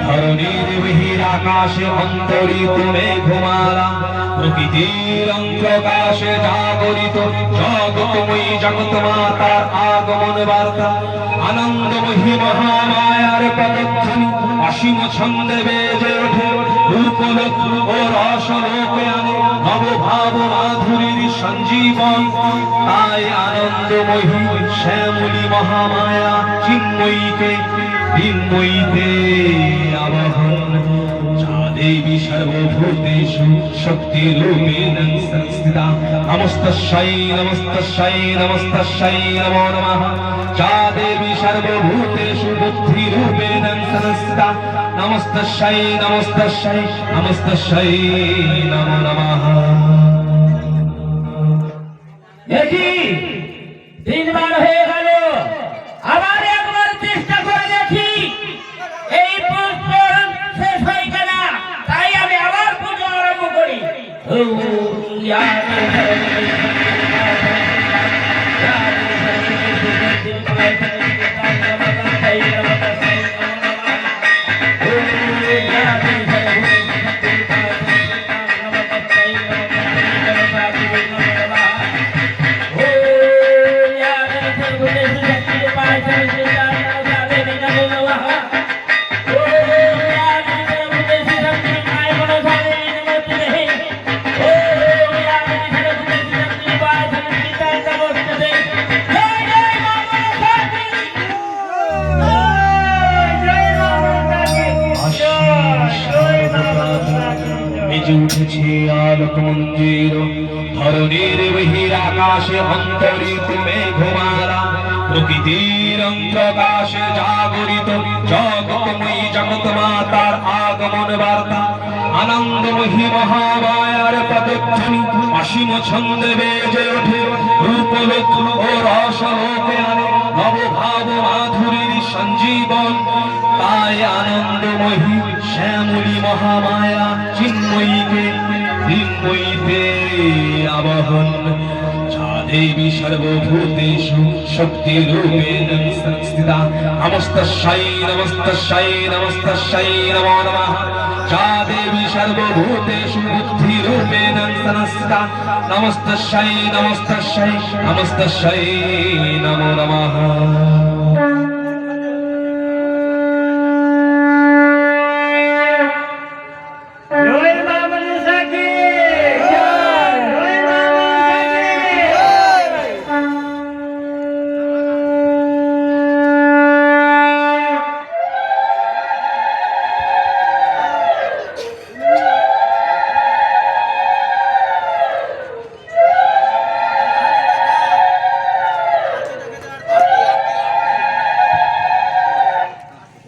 ধরণীর বহির আকাশে অন্তরিত মেঘমালা প্রকৃতির অন্তরাকাশে জাগরিত জগৎময়ী জগৎ মাতার আগমন বার্তা আনন্দময়ী মহামায়ার প্রদক্ষিণ অসীম ছন্দে বেজে ওঠে রূপলোক ও রসলোকে আনে নবভাব মাধুরীর সঞ্জীবন তাই আনন্দময়ী শ্যামলী মহামায়া চিন্ময়ীকে বিন্ময়ীতে আবাহন দেবী সর্বভূতেষু শক্তিরূপেণ সংস্থিতা নমস্তস্যৈ নমস্তস্যৈ নমস্তস্যৈ নমো নমঃ যা দেবী সর্বভূতেষু বুদ্ধিরূপেণ সংস্থিতা নমস্তস্যৈ নমস্তস্যৈ নমস্তস্যৈ নমো নমঃ। দেখি তিনবার হয়ে গেল, আবার একবার চেষ্টা করে দেখি এই পুষ্প শেষ হয় কিনা, তাই আমি আবার পুজো আরম্ভ করি। উঠেছে আলোক মঞ্জির ধরণীর বহির আকাশে অন্তরিত মেঘমালা প্রকৃতির অন্তরাকাশে জাগরিত জগৎময়ী জগৎ মাতার আগমন বার্তা আনন্দময়ী মহামায়ার প্রদক্ষিণ অসীম ছন্দে বেজে ওঠে রূপলোক ও রসলোকে আনে নবভাব মাধুরীর সঞ্জীবন তাই আনন্দময়ী শ্যামলী মহামায়া চিন্ময়ীকে বিন্ময়ীতে আবাহন দেবী সর্বভূতেষু শক্তিরূপেণ সংস্থিতা নমস্তস্যৈ নমস্তস্যৈ নমস্তস্যৈ নমো নমঃ যা দেবী সর্বভূতেষু বুদ্ধিরূপেণ সংস্থিতা নমস্তস্যৈ নমস্তস্যৈ নমস্তস্যৈ নমো নমঃ।